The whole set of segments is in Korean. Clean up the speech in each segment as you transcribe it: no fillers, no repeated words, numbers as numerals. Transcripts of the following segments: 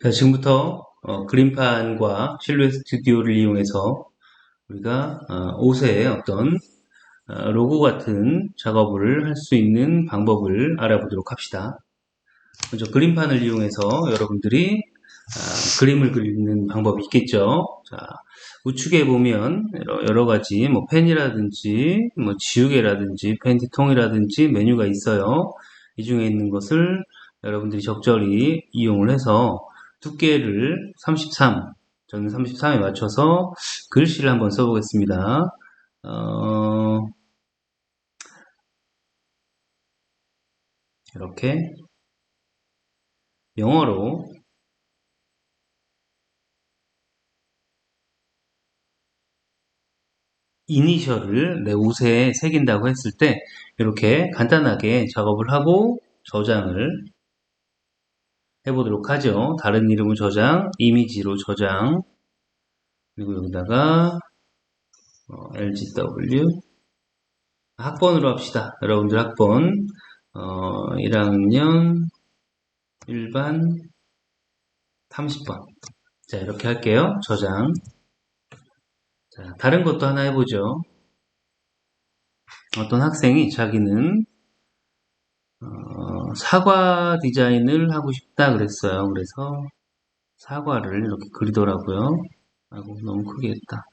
자, 지금부터 그림판과 실루엣 스튜디오를 이용해서 우리가 옷에 어떤 로고 같은 작업을 할 수 있는 방법을 알아보도록 합시다. 먼저 그림판을 이용해서 여러분들이 그림을 그리는 방법이 있겠죠. 자, 우측에 보면 여러 가지 뭐 펜이라든지 뭐 지우개라든지 펜지통이라든지 메뉴가 있어요. 이 중에 있는 것을 여러분들이 적절히 이용을 해서 두께를 33, 저는 33에 맞춰서 글씨를 한번 써보겠습니다. 이렇게 영어로 이니셜을 내 옷에 새긴다고 했을 때 이렇게 간단하게 작업을 하고 저장을 해보도록 하죠. 다른 이름은 저장, 이미지로 저장, 그리고 여기다가 LGW 학번으로 합시다. 여러분들 학번 1학년 1반 30번. 자, 이렇게 할게요. 저장. 자, 다른 것도 하나 해보죠. 어떤 학생이 자기는 사과 디자인을 하고 싶다 그랬어요. 그래서 사과를 이렇게 그리더라고요. 아이고, 너무 크게 했다.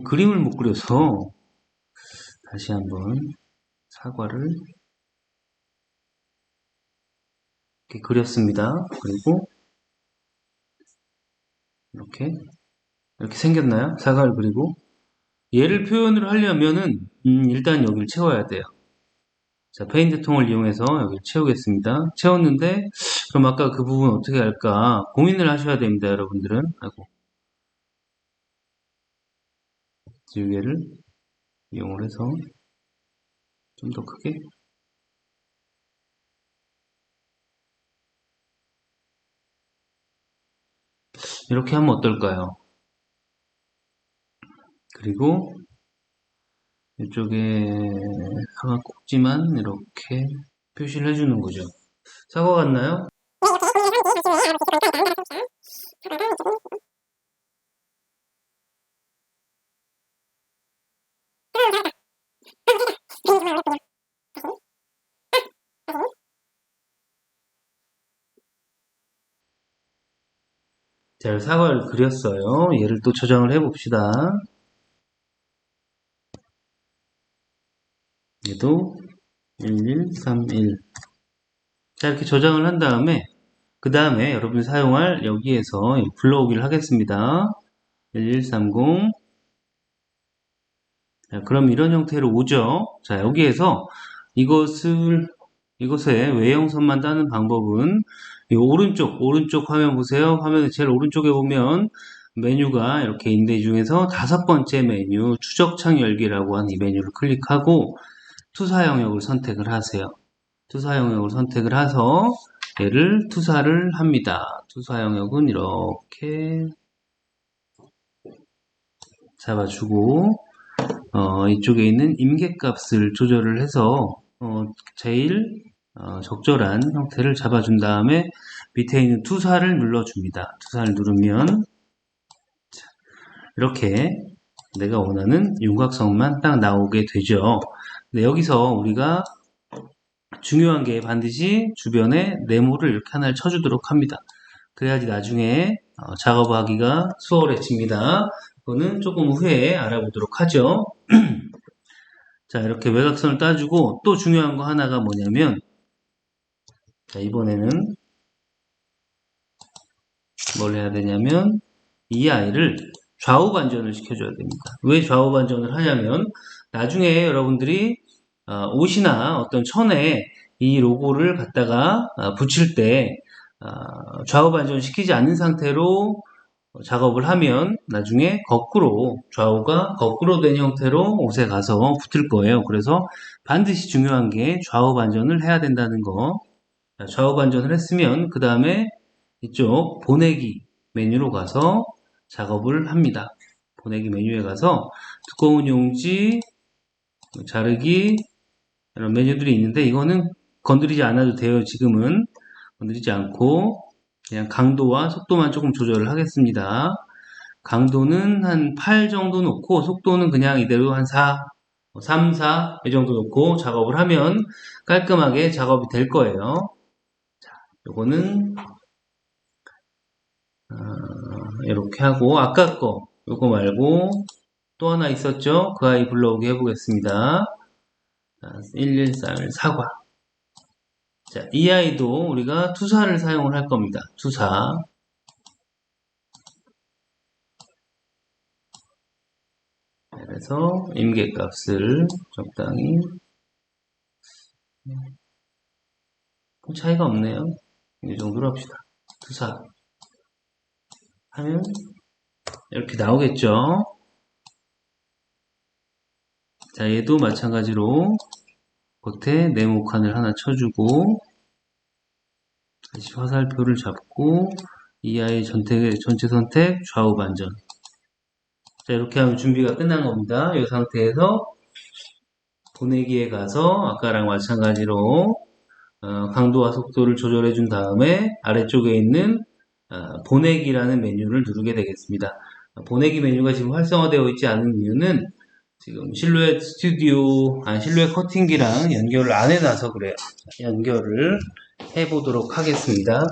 그림을 못 그려서 다시 한번 사과를 이렇게 그렸습니다. 그리고 이렇게 생겼나요? 사과를 그리고 얘를 표현을 하려면은 일단 여기를 채워야 돼요. 자, 페인트 통을 이용해서 여기를 채우겠습니다. 채웠는데 그럼 아까 그 부분 어떻게 할까 고민을 하셔야 됩니다. 여러분들은. 아이고, 지우개를 이용을 해서 좀 더 크게 이렇게 하면 어떨까요? 그리고 이쪽에 사과 꼭지만 이렇게 표시를 해주는 거죠. 사과 같나요? 자, 사과를 그렸어요. 얘를 또 저장을 해봅시다. 얘도 1131. 자, 이렇게 저장을 한 다음에 그 다음에 여러분이 사용할 여기에서 불러오기를 하겠습니다. 1130. 자, 그럼 이런 형태로 오죠. 자, 여기에서 이것의 외형선만 따는 방법은 이 오른쪽 화면 보세요. 화면의 제일 오른쪽에 보면 메뉴가 이렇게 있는데 이 중에서 5번째 메뉴 추적창 열기라고 하는 이 메뉴를 클릭하고 투사 영역을 선택을 하세요. 투사 영역을 선택을 해서 얘를 투사를 합니다. 투사 영역은 이렇게 잡아주고 이쪽에 있는 임계값을 조절을 해서 제일 적절한 형태를 잡아준 다음에 밑에 있는 투사를 눌러줍니다. 투사를 누르면 이렇게 내가 원하는 윤곽선만 딱 나오게 되죠. 근데 여기서 우리가 중요한 게 반드시 주변에 네모를 이렇게 하나를 쳐주도록 합니다. 그래야지 나중에 작업하기가 수월해집니다. 그거는 조금 후에 알아보도록 하죠. 자, 이렇게 외곽선을 따주고 또 중요한 거 하나가 뭐냐면 자, 이번에는 뭘 해야 되냐면 이 아이를 좌우 반전을 시켜줘야 됩니다. 왜 좌우 반전을 하냐면 나중에 여러분들이 옷이나 어떤 천에 이 로고를 갖다가 붙일 때 좌우 반전 시키지 않는 상태로 작업을 하면 나중에 거꾸로 좌우가 거꾸로 된 형태로 옷에 가서 붙을 거예요. 그래서 반드시 중요한 게 좌우 반전을 해야 된다는 거. 좌우 반전을 했으면 그 다음에 이쪽 보내기 메뉴로 가서 작업을 합니다. 보내기 메뉴에 가서 두꺼운 용지, 자르기 이런 메뉴들이 있는데 이거는 건드리지 않아도 돼요. 지금은 건드리지 않고 그냥 강도와 속도만 조금 조절을 하겠습니다. 강도는 한 8 정도 놓고 속도는 그냥 이대로 한 4, 3, 4 이 정도 놓고 작업을 하면 깔끔하게 작업이 될 거예요. 자, 요거는 이렇게 하고 아까 거 요거 말고 또 하나 있었죠? 그 아이 불러오게 해보겠습니다. 1131 사과. 자, 이 아이도 우리가 투사를 사용을 할 겁니다. 투사. 그래서 임계값을 적당히 차이가 없네요. 이 정도로 합시다. 투사 하면 이렇게 나오겠죠. 자, 얘도 마찬가지로 겉에 네모칸을 하나 쳐주고 다시 화살표를 잡고 이 아이 전체 선택 좌우 반전. 자, 이렇게 하면 준비가 끝난 겁니다. 이 상태에서 보내기에 가서 아까랑 마찬가지로 강도와 속도를 조절해 준 다음에 아래쪽에 있는 보내기라는 메뉴를 누르게 되겠습니다. 보내기 메뉴가 지금 활성화되어 있지 않은 이유는 지금 실루엣 스튜디오, 실루엣 커팅기랑 연결을 안 해놔서 그래요. 연결을 해보도록 하겠습니다.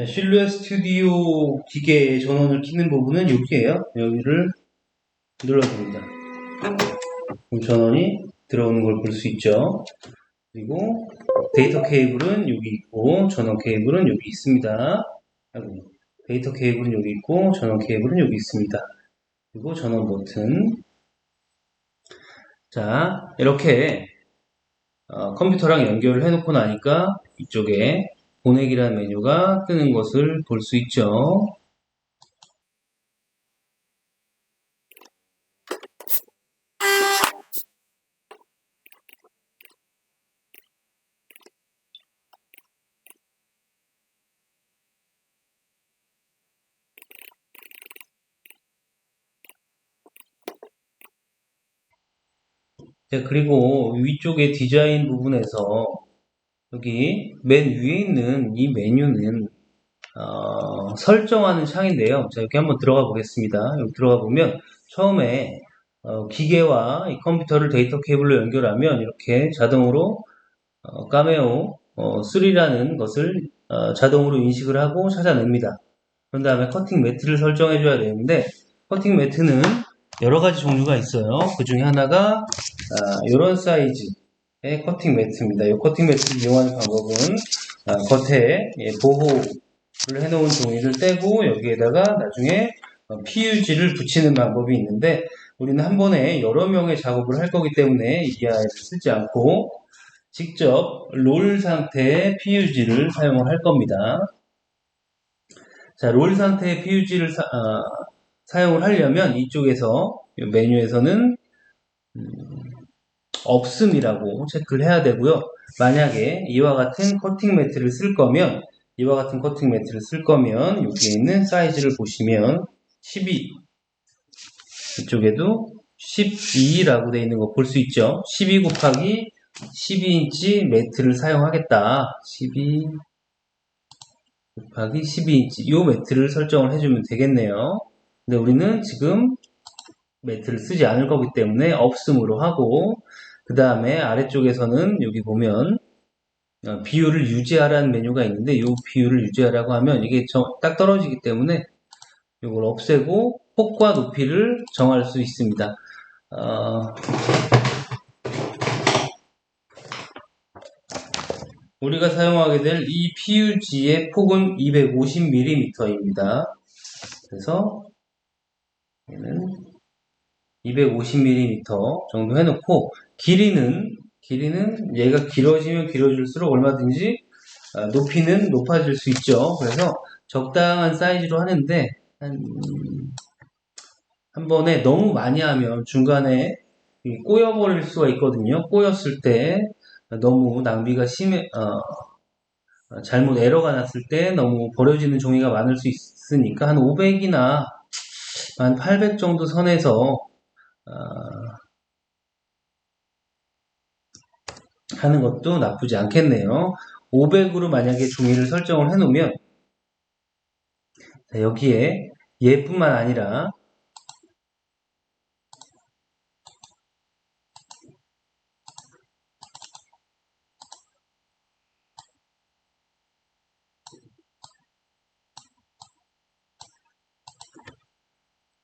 실루엣 스튜디오 기계의 전원을 켜는 부분은 여기에요. 여기를 눌러줍니다. 그럼 전원이 들어오는 걸 볼 수 있죠. 그리고 데이터 케이블은 여기 있고 전원 케이블은 여기 있습니다. 데이터 케이블은 여기 있고 전원 케이블은 여기 있습니다. 그리고 전원 버튼. 자, 이렇게 컴퓨터랑 연결을 해놓고 나니까 이쪽에 보내기라는 메뉴가 뜨는 것을 볼 수 있죠. 자, 그리고 위쪽에 디자인 부분에서 여기 맨 위에 있는 이 메뉴는 설정하는 창인데요. 자, 여기 한번 들어가 보겠습니다. 여기 들어가 보면 처음에 기계와 이 컴퓨터를 데이터 케이블로 연결하면 이렇게 자동으로 카메오 3라는 것을 자동으로 인식을 하고 찾아냅니다. 그런 다음에 커팅 매트를 설정해 줘야 되는데 커팅 매트는 여러 가지 종류가 있어요. 그 중에 하나가 이런 사이즈의 커팅 매트입니다. 이 커팅 매트를 이용하는 방법은 겉에 보호를 해놓은 종이를 떼고 여기에다가 나중에 PUG를 붙이는 방법이 있는데 우리는 한 번에 여러 명의 작업을 할 거기 때문에 이 아이를 쓰지 않고 직접 롤 상태의 PUG를 사용을 할 겁니다. 자, 롤 상태의 PUG를 사용을 하려면 이쪽에서 메뉴에서는 없음이라고 체크를 해야 되고요. 만약에 이와 같은 커팅 매트를 쓸 거면 여기에 있는 사이즈를 보시면 12 이쪽에도 12라고 되어 있는 거 볼 수 있죠. 12 곱하기 12인치 매트를 사용하겠다. 12 곱하기 12인치 이 매트를 설정을 해주면 되겠네요. 근데 우리는 지금 매트를 쓰지 않을 거기 때문에 없음으로 하고 그 다음에 아래쪽에서는 여기 보면 비율을 유지하라는 메뉴가 있는데 이 비율을 유지하라고 하면 이게 딱 떨어지기 때문에 이걸 없애고 폭과 높이를 정할 수 있습니다. 우리가 사용하게 될 이 PUG의 폭은 250mm입니다. 그래서 얘는 250mm 정도 해놓고 길이는 얘가 길어지면 길어질수록 얼마든지 높이는 높아질 수 있죠. 그래서 적당한 사이즈로 하는데 한 번에 너무 많이 하면 중간에 꼬여버릴 수가 있거든요. 꼬였을 때 너무 낭비가 잘못 에러가 났을 때 너무 버려지는 종이가 많을 수 있으니까 한 500이나 한 800 정도 선에서 하는 것도 나쁘지 않겠네요. 500으로 만약에 종이를 설정을 해놓으면 여기에 얘뿐만 아니라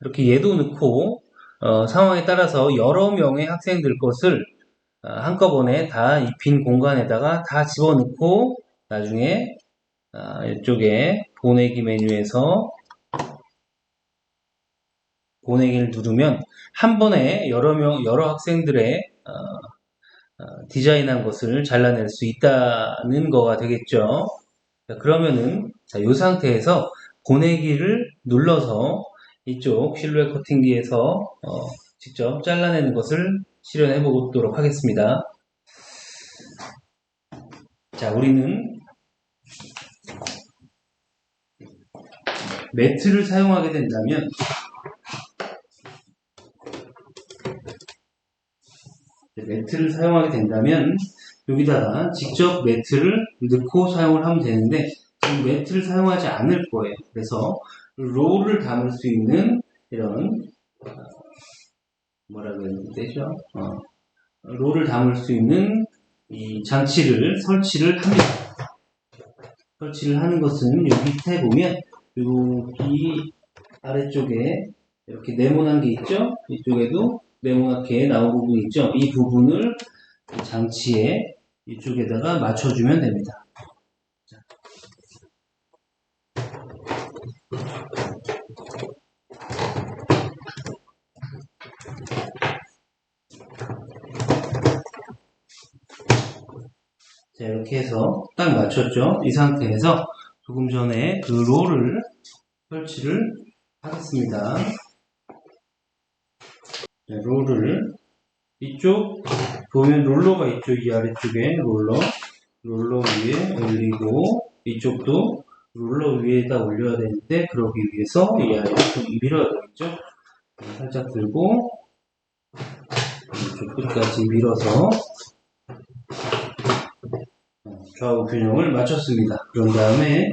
이렇게 얘도 넣고 상황에 따라서 여러 명의 학생들 것을 한꺼번에 다 이 빈 공간에다가 다 집어넣고 나중에 이쪽에 보내기 메뉴에서 보내기를 누르면 한 번에 여러 학생들의 디자인한 것을 잘라낼 수 있다는 거가 되겠죠. 그러면은 이 상태에서 보내기를 눌러서 이쪽 실루엣 커팅기에서 직접 잘라내는 것을 실현해 보도록 하겠습니다. 자, 우리는 매트를 사용하게 된다면 여기다가 직접 매트를 넣고 사용을 하면 되는데 지금 매트를 사용하지 않을 거예요. 그래서 롤을 담을 수 있는 이런 뭐라고 해야 되죠? 롤을 담을 수 있는 이 장치를 설치를 합니다. 설치를 하는 것은 여기 밑에 보면 여기 아래쪽에 이렇게 네모난 게 있죠? 이쪽에도 네모나게 나온 부분이 있죠? 이 부분을 장치에 이쪽에다가 맞춰주면 됩니다. 자, 이렇게 해서 딱 맞췄죠? 이 상태에서 조금 전에 그 롤을 설치를 하겠습니다. 자, 롤을 이쪽 보면 롤러가 있죠? 이 아래쪽에 롤러 위에 올리고 이쪽도 롤러 위에다 올려야 되는데 그러기 위해서 이 아래를 좀 밀어야 되겠죠? 살짝 들고 이쪽 끝까지 밀어서 좌우 균형을 맞췄습니다. 그런 다음에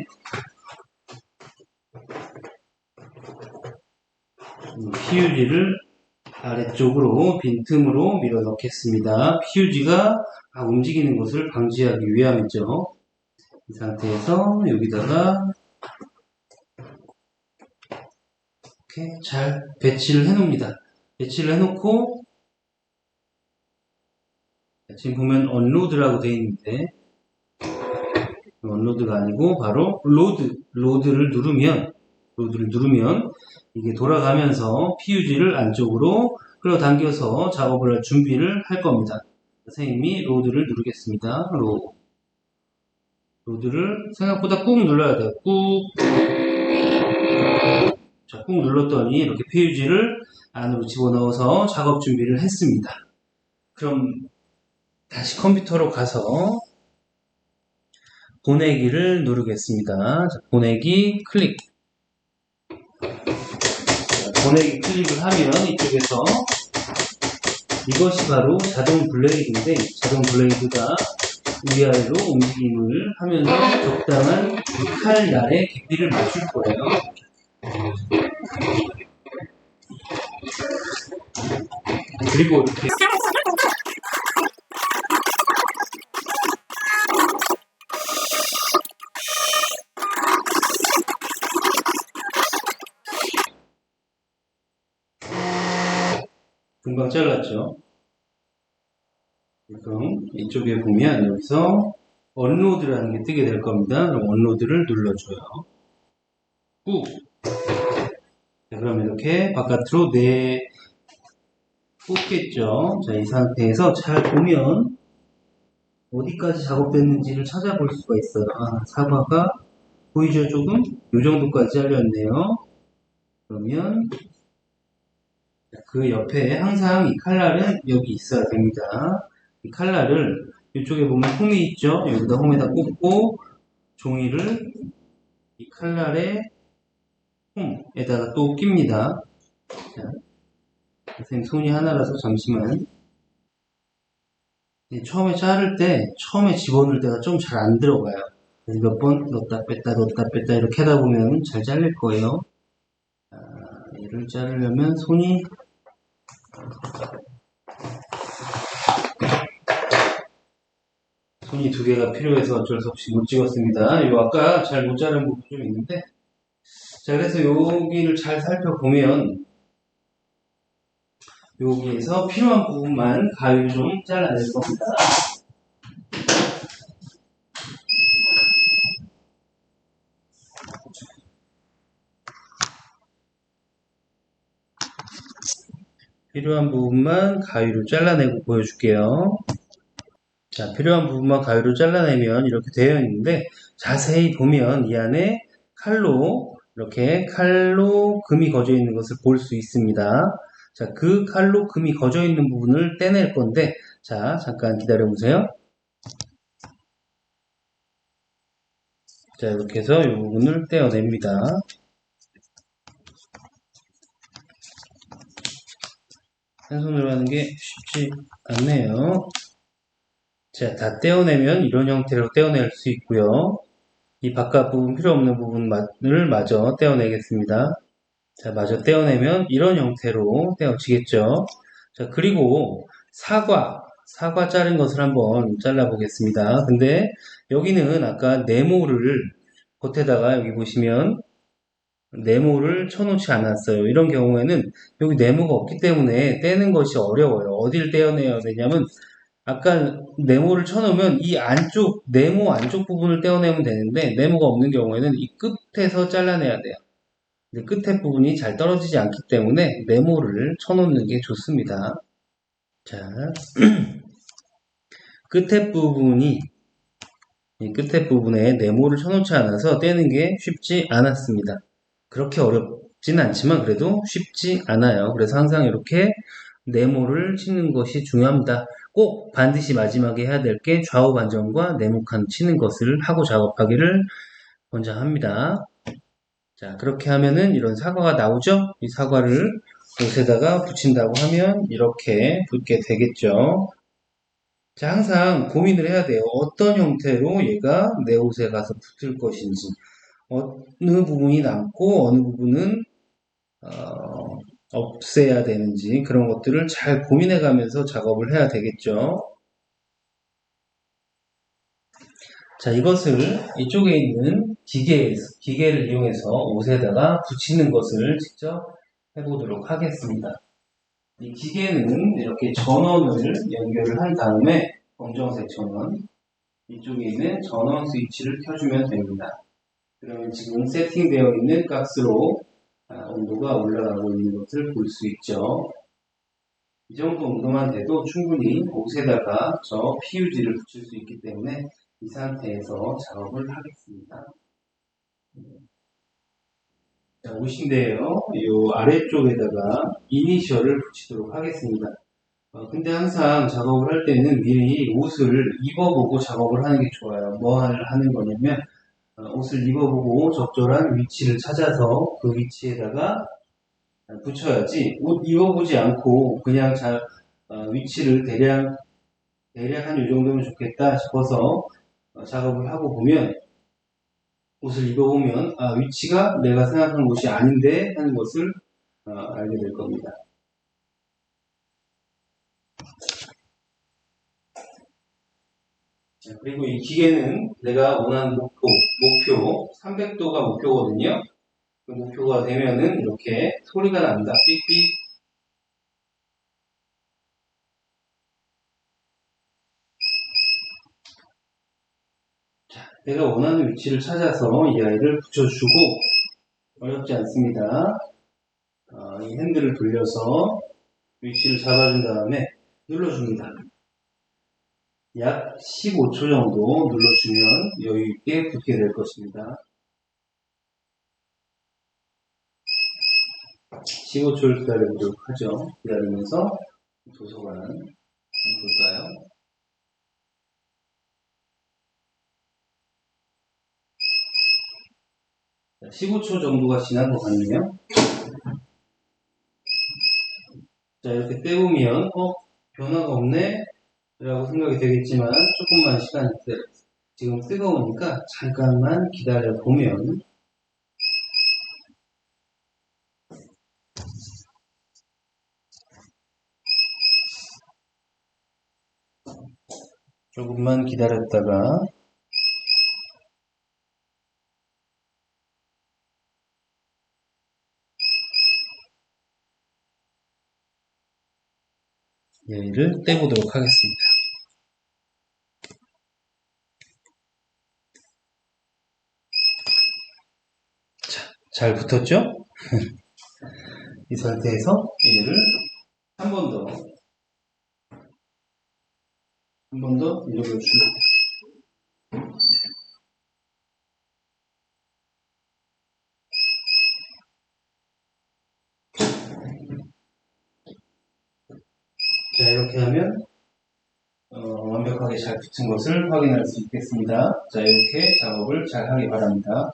PUG를 아래쪽으로 빈틈으로 밀어 넣겠습니다. PUG가 움직이는 것을 방지하기 위함이죠. 이 상태에서 여기다가 이렇게 잘 배치를 해 놓습니다. 배치를 해 놓고 지금 보면 언로드라고 되어 있는데 언로드가 아니고 바로 로드를 누르면 이게 돌아가면서 PUG를 안쪽으로 끌어당겨서 작업을 할 준비를 할 겁니다. 선생님이 로드를 누르겠습니다. 로드를 생각보다 꾹 눌러야 돼요. 꾹 눌렀더니 이렇게 PUG를 안으로 집어넣어서 작업 준비를 했습니다. 그럼 다시 컴퓨터로 가서 보내기를 누르겠습니다. 자, 보내기 클릭. 보내기 클릭을 하면 이쪽에서 이것이 바로 자동 블레이드인데 자동 블레이드가 위아래로 움직임을 하면서 적당한 칼날의 깊이를 맞출 거예요. 그리고 이렇게 금방 잘랐죠. 그럼 이쪽에 보면 여기서 언로드라는 게 뜨게 될 겁니다. 그럼 언로드를 눌러줘요. 꾹. 자, 그럼 이렇게 바깥으로 뽑겠죠. 자, 이 상태에서 잘 보면 어디까지 작업됐는지를 찾아볼 수가 있어요. 아, 사과가 보이죠? 조금? 이 정도까지 잘렸네요. 그러면 그 옆에 항상 이 칼날은 여기 있어야 됩니다. 이 칼날을 이쪽에 보면 홈이 있죠? 여기다 홈에다 꽂고 종이를 이 칼날에 홈에다가 또 낍니다. 자, 선생님 손이 하나라서 잠시만. 처음에 자를 때 처음에 집어넣을 때가 좀 잘 안 들어가요. 몇 번 넣었다 뺐다 이렇게 하다 보면 잘 잘릴 거예요. 자, 얘를 자르려면 손이 두 개가 필요해서 어쩔 수 없이 못 찍었습니다. 요 아까 잘 못 자른 부분 좀 있는데, 자, 그래서 여기를 잘 살펴보면 여기에서 필요한 부분만 가위로 좀 잘라낼 겁니다. 필요한 부분만 가위로 잘라내고 보여줄게요. 자, 필요한 부분만 가위로 잘라내면 이렇게 되어 있는데, 자세히 보면 이 안에 이렇게 칼로 금이 거져 있는 것을 볼 수 있습니다. 자, 그 칼로 금이 거져 있는 부분을 떼낼 건데, 자, 잠깐 기다려 보세요. 자, 이렇게 해서 이 부분을 떼어냅니다. 한 손으로 하는 게 쉽지 않네요. 자, 다 떼어내면 이런 형태로 떼어낼 수 있고요. 이 바깥 부분, 필요 없는 부분을 마저 떼어내겠습니다. 자, 마저 떼어내면 이런 형태로 떼어지겠죠. 자, 그리고 사과 자른 것을 한번 잘라 보겠습니다. 근데 여기는 아까 네모를 겉에다가 여기 보시면 네모를 쳐놓지 않았어요. 이런 경우에는 여기 네모가 없기 때문에 떼는 것이 어려워요. 어디를 떼어내야 되냐면 아까 네모를 쳐놓으면 이 네모 안쪽 부분을 떼어내면 되는데 네모가 없는 경우에는 이 끝에서 잘라내야 돼요. 끝에 부분이 잘 떨어지지 않기 때문에 네모를 쳐놓는 게 좋습니다. 자, 이 끝에 부분에 네모를 쳐놓지 않아서 떼는 게 쉽지 않았습니다. 그렇게 어렵진 않지만 그래도 쉽지 않아요. 그래서 항상 이렇게 네모를 치는 것이 중요합니다. 꼭 반드시 마지막에 해야 될 게 좌우 반전과 네모칸 치는 것을 하고 작업하기를 권장합니다. 자, 그렇게 하면은 이런 사과가 나오죠? 이 사과를 옷에다가 붙인다고 하면 이렇게 붙게 되겠죠. 자, 항상 고민을 해야 돼요. 어떤 형태로 얘가 내 옷에 가서 붙을 것인지, 어느 부분이 남고 어느 부분은 없애야 되는지 그런 것들을 잘 고민해 가면서 작업을 해야 되겠죠. 자, 이것을 이쪽에 있는 기계를 이용해서 옷에다가 붙이는 것을 직접 해보도록 하겠습니다. 이 기계는 이렇게 전원을 연결을 한 다음에 검정색 전원, 이쪽에 있는 전원 스위치를 켜주면 됩니다. 그러면 지금 세팅되어 있는 값으로 온도가 올라가고 있는 것을 볼 수 있죠. 이 정도 온도만 돼도 충분히 옷에다가 저 PUG를 붙일 수 있기 때문에 이 상태에서 작업을 하겠습니다. 자, 옷인데요. 이 아래쪽에다가 이니셜을 붙이도록 하겠습니다. 근데 항상 작업을 할 때는 미리 옷을 입어보고 작업을 하는 게 좋아요. 뭐 하는 거냐면 옷을 입어보고 적절한 위치를 찾아서 그 위치에다가 붙여야지 옷 입어보지 않고 그냥 위치를 대략 한 이 정도면 좋겠다 싶어서 작업을 하고 보면 옷을 입어보면 위치가 내가 생각한 곳이 아닌데 하는 것을 알게 될 겁니다. 자, 그리고 이 기계는 내가 원하는 목표 300도가 목표거든요. 그 목표가 되면은 이렇게 소리가 납니다. 삑삑. 내가 원하는 위치를 찾아서 이 아이를 붙여주고, 어렵지 않습니다. 이 핸들을 돌려서 위치를 잡아준 다음에 눌러줍니다. 약 15초 정도 눌러주면 여유있게 붙게 될 것입니다. 15초를 기다려보도록 하죠. 기다리면서 도서관 한번 볼까요? 15초 정도가 지난 것 같네요. 자, 이렇게 떼보면, 변화가 없네? 라고 생각이 되겠지만, 조금만 시간이 기다려. 지금 뜨거우니까 잠깐만 기다려보면, 조금만 기다렸다가, 얘를 떼보도록 하겠습니다. 자, 잘 붙었죠? 이 상태에서 얘를 한 번 더 눌러줍니다. 자, 이렇게 하면 완벽하게 잘 붙은 것을 확인할 수 있겠습니다. 자, 이렇게 작업을 잘 하기 바랍니다.